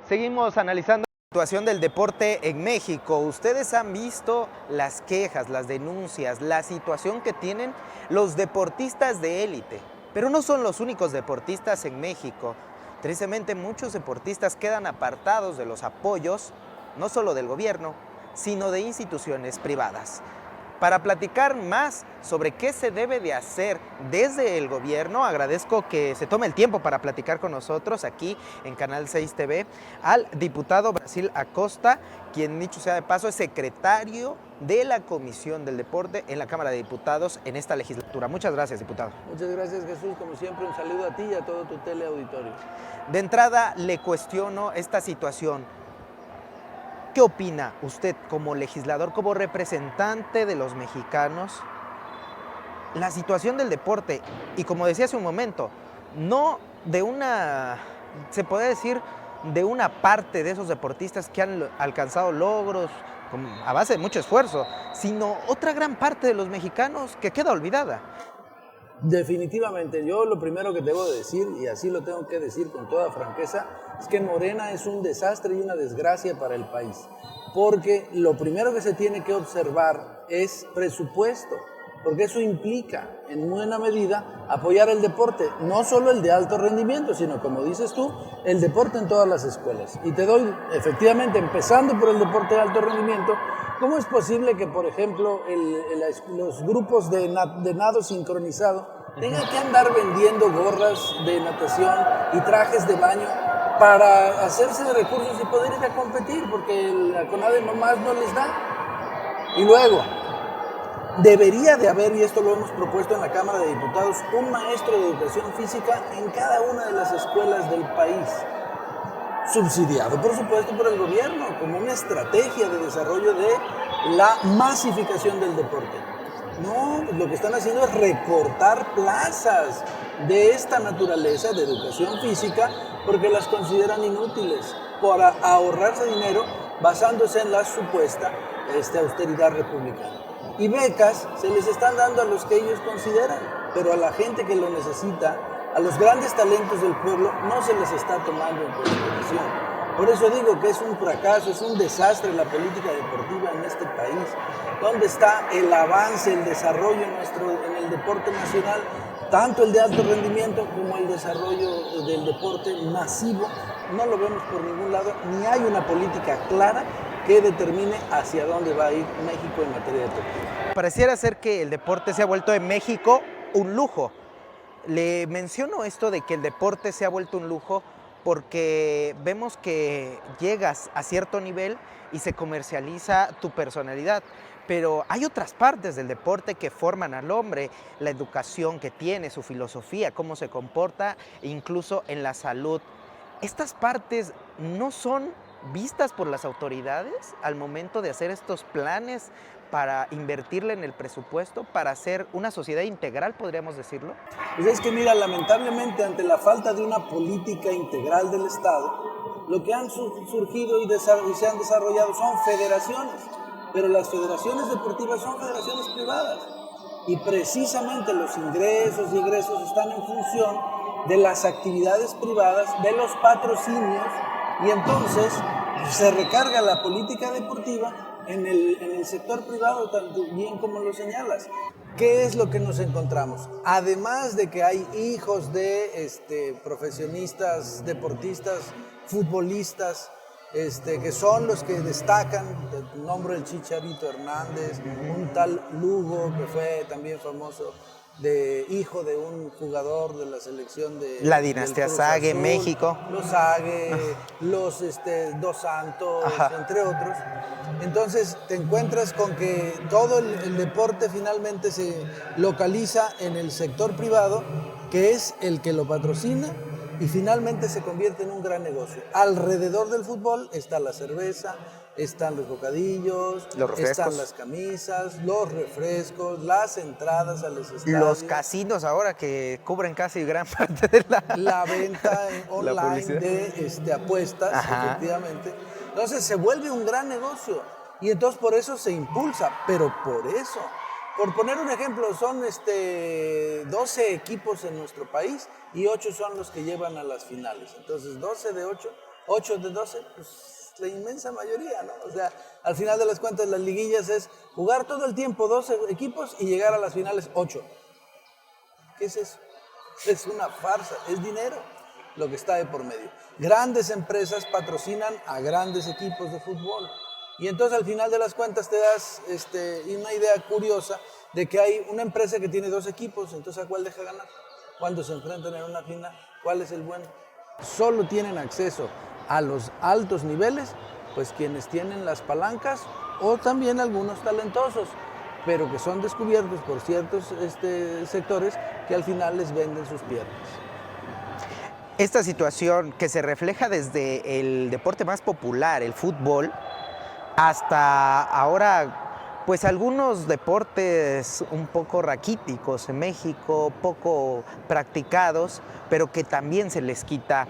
Seguimos analizando la situación del deporte en México. Ustedes han visto las quejas, las denuncias, la situación que tienen los deportistas de élite. Pero no son los únicos deportistas en México. Tristemente, muchos deportistas quedan apartados de los apoyos, no solo del gobierno, sino de instituciones privadas. Para platicar más sobre qué se debe de hacer desde el gobierno, agradezco que se tome el tiempo para platicar con nosotros aquí en Canal 6 TV al diputado Brasil Acosta, quien dicho sea de paso es secretario de la Comisión del Deporte en la Cámara de Diputados en esta legislatura. Muchas gracias, diputado. Muchas gracias, Jesús. Como siempre, un saludo a ti y a todo tu teleauditorio. De entrada, le cuestiono esta situación. ¿Qué opina usted como legislador, como representante de los mexicanos, la situación del deporte? Y como decía hace un momento, no de una, se puede decir, de una parte de esos deportistas que han alcanzado logros a base de mucho esfuerzo, sino otra gran parte de los mexicanos que queda olvidada. Definitivamente, yo lo primero que debo decir, y así lo tengo que decir con toda franqueza, es que Morena es un desastre y una desgracia para el país. Porque lo primero que se tiene que observar es presupuesto, porque eso implica, en buena medida, apoyar el deporte, no solo el de alto rendimiento, sino, como dices tú, el deporte en todas las escuelas. Y te doy, efectivamente, empezando por el deporte de alto rendimiento, ¿cómo es posible que, por ejemplo, los grupos de nado sincronizado tengan que andar vendiendo gorras de natación y trajes de baño para hacerse de recursos y poder ir a competir? Porque la CONADE nomás no les da. Y luego, debería de haber, y esto lo hemos propuesto en la Cámara de Diputados, un maestro de educación física en cada una de las escuelas del país, subsidiado por supuesto por el gobierno, como una estrategia de desarrollo de la masificación del deporte. No, lo que están haciendo es recortar plazas de esta naturaleza de educación física porque las consideran inútiles para ahorrarse dinero basándose en la supuesta austeridad republicana. Y becas se les están dando a los que ellos consideran, pero a la gente que lo necesita, a los grandes talentos del pueblo, no se les está tomando en consideración. Por eso digo que es un fracaso, es un desastre la política deportiva en este país. ¿Dónde está el avance, el desarrollo en el deporte nacional? Tanto el de alto rendimiento como el desarrollo del deporte masivo, no lo vemos por ningún lado, ni hay una política clara que determine hacia dónde va a ir México en materia deportiva. Pareciera ser que el deporte se ha vuelto en México un lujo. Le menciono esto de que el deporte se ha vuelto un lujo porque vemos que llegas a cierto nivel y se comercializa tu personalidad. Pero hay otras partes del deporte que forman al hombre, la educación que tiene, su filosofía, cómo se comporta, incluso en la salud. Estas partes no son vistas por las autoridades al momento de hacer estos planes para invertirle en el presupuesto, para hacer una sociedad integral, podríamos decirlo. Pues es que mira, lamentablemente ante la falta de una política integral del Estado, lo que han surgido y se han desarrollado son federaciones, pero las federaciones deportivas son federaciones privadas y precisamente los ingresos y egresos están en función de las actividades privadas, de los patrocinios, y entonces se recarga la política deportiva en el sector privado, tan bien como lo señalas. ¿Qué es lo que nos encontramos? Además de que hay hijos de profesionistas, deportistas, futbolistas, que son los que destacan, nombro el Chicharito Hernández, un tal Lugo que fue también famoso, hijo de un jugador de la selección de la dinastía Sague, México. Los Sague, los Dos Santos, entre otros. Entonces te encuentras con que todo el deporte finalmente se localiza en el sector privado, que es el que lo patrocina y finalmente se convierte en un gran negocio. Alrededor del fútbol está la cerveza, están los bocadillos, están las camisas, los refrescos, las entradas a los estadios. Los casinos ahora que cubren casi gran parte de la venta online de apuestas, efectivamente. Entonces se vuelve un gran negocio y entonces por eso se impulsa, pero por eso. Por poner un ejemplo, son 12 equipos en nuestro país y 8 son los que llevan a las finales. Entonces 12 de 8 8 de 12, pues la inmensa mayoría, ¿no? O sea, al final de las cuentas, las liguillas es jugar todo el tiempo 12 equipos y llegar a las finales 8. ¿Qué es eso? Es una farsa, es dinero lo que está de por medio. Grandes empresas patrocinan a grandes equipos de fútbol. Y entonces al final de las cuentas te das una idea curiosa de que hay una empresa que tiene 2 equipos, entonces ¿a cuál deja ganar? Cuando se enfrentan en una final, ¿cuál es el bueno? Solo tienen acceso a los altos niveles, pues quienes tienen las palancas o también algunos talentosos, pero que son descubiertos por ciertos sectores que al final les venden sus piernas. Esta situación que se refleja desde el deporte más popular, el fútbol, hasta ahora, pues algunos deportes un poco raquíticos en México, poco practicados, pero que también se les quita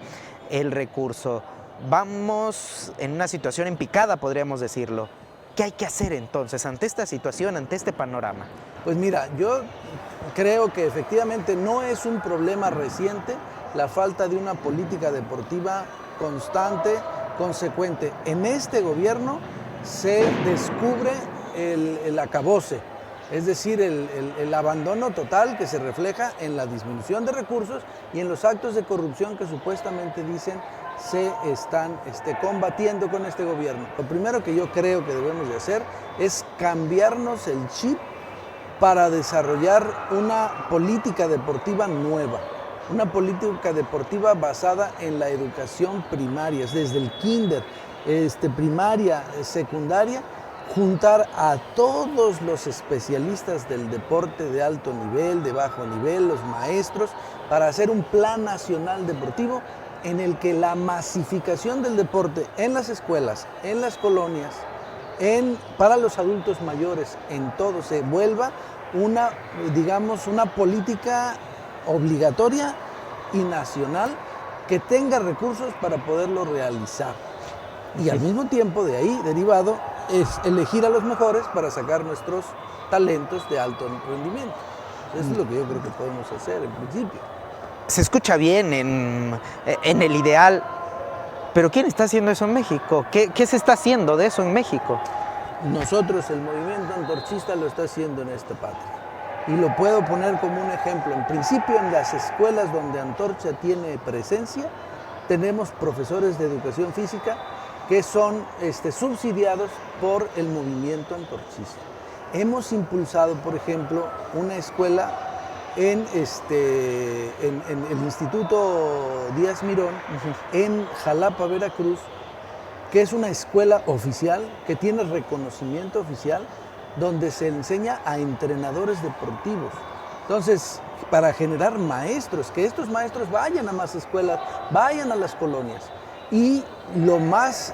el recurso. Vamos en una situación en picada, podríamos decirlo. ¿Qué hay que hacer entonces ante esta situación, ante este panorama? Pues mira, yo creo que efectivamente no es un problema reciente la falta de una política deportiva constante, consecuente. En este gobierno se descubre el acabose, es decir, el abandono total que se refleja en la disminución de recursos y en los actos de corrupción que supuestamente dicen se están combatiendo con este gobierno. Lo primero que yo creo que debemos de hacer es cambiarnos el chip para desarrollar una política deportiva nueva, una política deportiva basada en la educación primaria, desde el kinder, primaria, secundaria, juntar a todos los especialistas del deporte de alto nivel, de bajo nivel, los maestros, para hacer un plan nacional deportivo en el que la masificación del deporte en las escuelas, en las colonias, para los adultos mayores, en todo, se vuelva una política obligatoria y nacional que tenga recursos para poderlo realizar. Y al mismo tiempo, de ahí, derivado, es elegir a los mejores para sacar nuestros talentos de alto rendimiento. Eso es lo que yo creo que podemos hacer en principio. Se escucha bien en el ideal, pero ¿quién está haciendo eso en México? ¿Qué se está haciendo de eso en México? Nosotros, el movimiento antorchista, lo está haciendo en esta patria. Y lo puedo poner como un ejemplo. En principio, en las escuelas donde Antorcha tiene presencia, tenemos profesores de educación física que son subsidiados por el movimiento antorchista. Hemos impulsado, por ejemplo, una escuela en el Instituto Díaz Mirón, en Jalapa, Veracruz, que es una escuela oficial, que tiene reconocimiento oficial, donde se enseña a entrenadores deportivos. Entonces, para generar maestros, que estos maestros vayan a más escuelas, vayan a las colonias. Y lo más,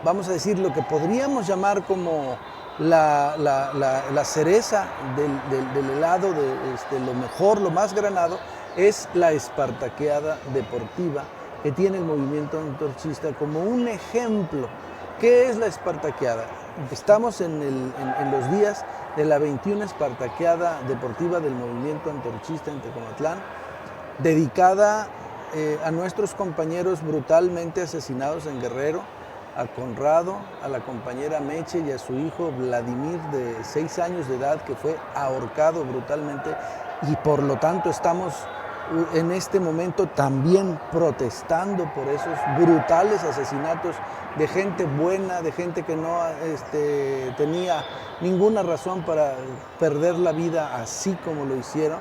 vamos a decir, lo que podríamos llamar como la cereza del helado, de lo mejor, lo más granado, es la espartaqueada deportiva que tiene el movimiento antorchista como un ejemplo. ¿Qué es la espartaqueada? Estamos en los días de la 21 espartaqueada deportiva del movimiento antorchista en Tecomatlán, dedicada a nuestros compañeros brutalmente asesinados en Guerrero, a Conrado, a la compañera Meche y a su hijo Vladimir, de 6 años de edad, que fue ahorcado brutalmente, y por lo tanto estamos en este momento también protestando por esos brutales asesinatos de gente buena, de gente que no tenía ninguna razón para perder la vida así como lo hicieron.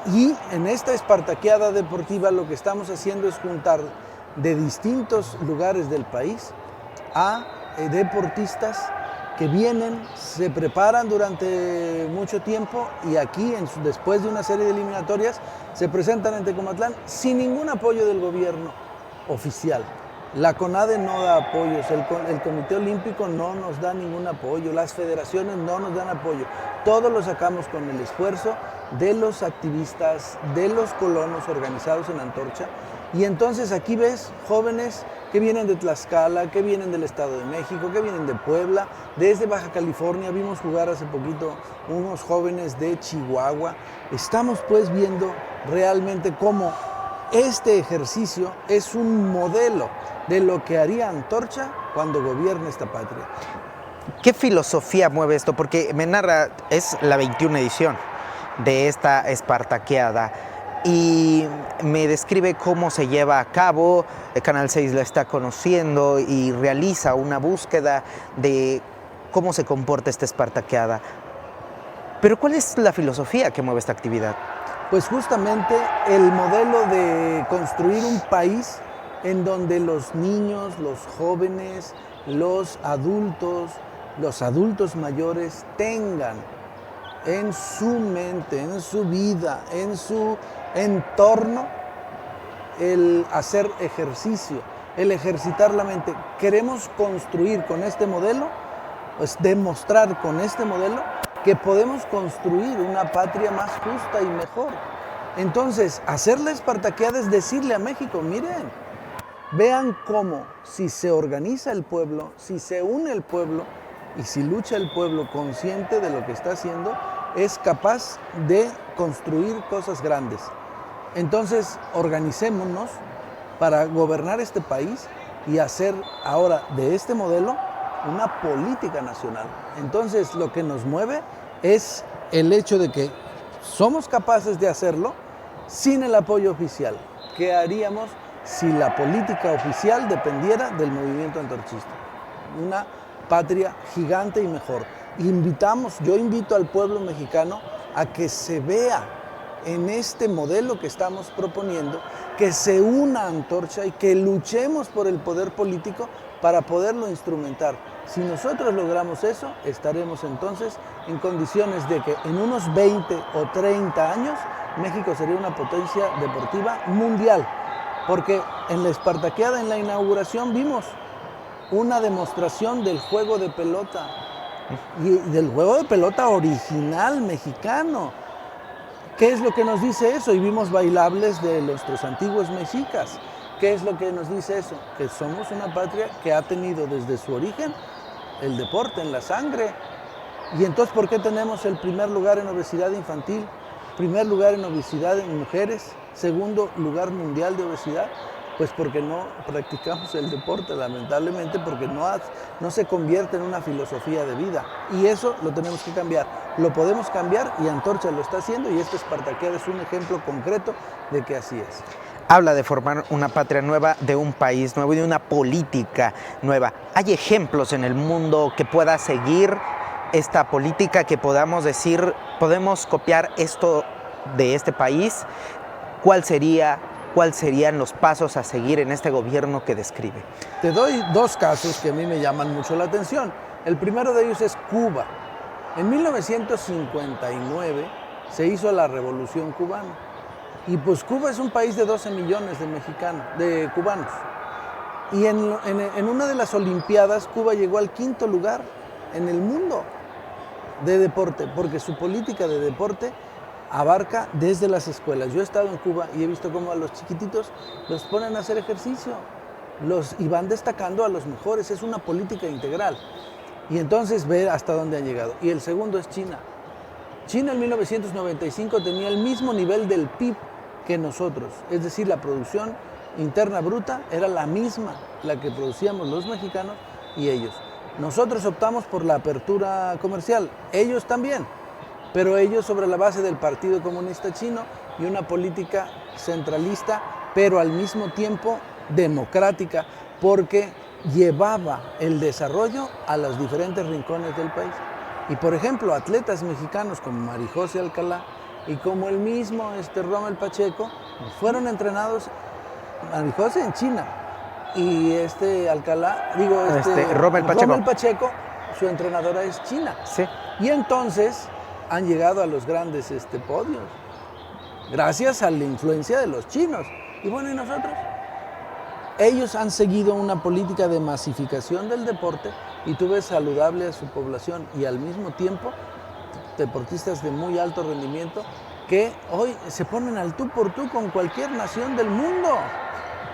Y en esta espartaqueada deportiva lo que estamos haciendo es juntar de distintos lugares del país a deportistas que vienen, se preparan durante mucho tiempo y aquí, después de una serie de eliminatorias, se presentan en Tecomatlán sin ningún apoyo del gobierno oficial. La CONADE no da apoyos, el Comité Olímpico no nos da ningún apoyo, las federaciones no nos dan apoyo. Todo lo sacamos con el esfuerzo de los activistas, de los colonos organizados en Antorcha. Y entonces aquí ves jóvenes que vienen de Tlaxcala, que vienen del Estado de México, que vienen de Puebla, desde Baja California. Vimos jugar hace poquito unos jóvenes de Chihuahua. Estamos pues viendo realmente cómo este ejercicio es un modelo de lo que haría Antorcha cuando gobierne esta patria. ¿Qué filosofía mueve esto? Porque me narra, es la 21 edición de esta espartaqueada y me describe cómo se lleva a cabo. El Canal 6 la está conociendo y realiza una búsqueda de cómo se comporta esta espartaqueada. Pero ¿cuál es la filosofía que mueve esta actividad? Pues justamente el modelo de construir un país en donde los niños, los jóvenes, los adultos mayores tengan en su mente, en su vida, en su entorno, el hacer ejercicio, el ejercitar la mente. Queremos construir con este modelo, pues demostrar con este modelo que podemos construir una patria más justa y mejor. Entonces, hacer la espartaqueada es decirle a México, miren, vean cómo si se organiza el pueblo, si se une el pueblo y si lucha el pueblo consciente de lo que está haciendo, es capaz de construir cosas grandes. Entonces, organicémonos para gobernar este país y hacer ahora de este modelo una política nacional. Entonces, lo que nos mueve es el hecho de que somos capaces de hacerlo sin el apoyo oficial. ¿Qué haríamos si la política oficial dependiera del movimiento antorchista? Una patria gigante y mejor. Yo invito al pueblo mexicano a que se vea en este modelo que estamos proponiendo, que se una a Antorcha y que luchemos por el poder político para poderlo instrumentar. Si nosotros logramos eso, estaremos entonces en condiciones de que en unos 20 o 30 años México sería una potencia deportiva mundial. Porque en la espartaqueada, en la inauguración, vimos una demostración del juego de pelota, y del juego de pelota original mexicano. ¿Qué es lo que nos dice eso? Y vimos bailables de nuestros antiguos mexicas. ¿Qué es lo que nos dice eso? Que somos una patria que ha tenido desde su origen el deporte en la sangre. Y entonces, ¿por qué tenemos el primer lugar en obesidad infantil, primer lugar en obesidad en mujeres, segundo lugar mundial de obesidad? Pues porque no practicamos el deporte, lamentablemente, porque no se convierte en una filosofía de vida. Y eso lo tenemos que cambiar. Lo podemos cambiar y Antorcha lo está haciendo, y esta espartaqueada es un ejemplo concreto de que así es. Habla de formar una patria nueva, de un país nuevo y de una política nueva. ¿Hay ejemplos en el mundo que pueda seguir esta política, que podamos decir, podemos copiar esto de este país? ¿Cuáles serían los pasos a seguir en este gobierno que describe? Te doy dos casos que a mí me llaman mucho la atención. El primero de ellos es Cuba. En 1959 se hizo la Revolución Cubana. Y pues Cuba es un país de 12 millones de cubanos. Y en una de las Olimpiadas, Cuba llegó al 5º lugar en el mundo de deporte, porque su política de deporte abarca desde las escuelas. Yo he estado en Cuba y he visto cómo a los chiquititos los ponen a hacer ejercicio y van destacando a los mejores. Es una política integral. Y entonces ve hasta dónde han llegado. Y el segundo es China. China en 1995 tenía el mismo nivel del PIB que nosotros. Es decir, la producción interna bruta era la misma, la que producíamos los mexicanos y ellos. Nosotros optamos por la apertura comercial, ellos también. Pero ellos sobre la base del Partido Comunista Chino y una política centralista, pero al mismo tiempo democrática, porque llevaba el desarrollo a los diferentes rincones del país. Y por ejemplo, atletas mexicanos como Marijose Alcalá y como el mismo Rommel Pacheco fueron entrenados, Marijose en China, y Rommel Pacheco, su entrenadora es china. Sí. Y entonces han llegado a los grandes podios, gracias a la influencia de los chinos. Y bueno, ¿y nosotros? Ellos han seguido una política de masificación del deporte y tú ves saludable a su población y al mismo tiempo deportistas de muy alto rendimiento que hoy se ponen al tú por tú con cualquier nación del mundo.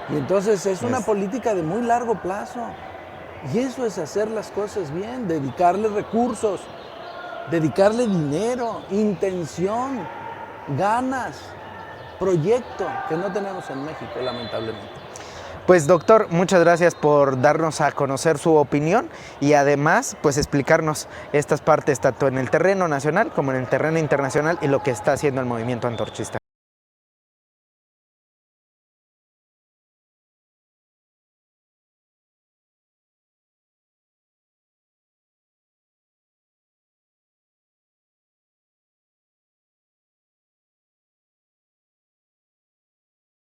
Y entonces es una política de muy largo plazo. Y eso es hacer las cosas bien, dedicarle recursos, dedicarle dinero, intención, ganas. proyecto que no tenemos en México, lamentablemente. Pues doctor, muchas gracias por darnos a conocer su opinión y además pues explicarnos estas partes tanto en el terreno nacional como en el terreno internacional y lo que está haciendo el movimiento antorchista.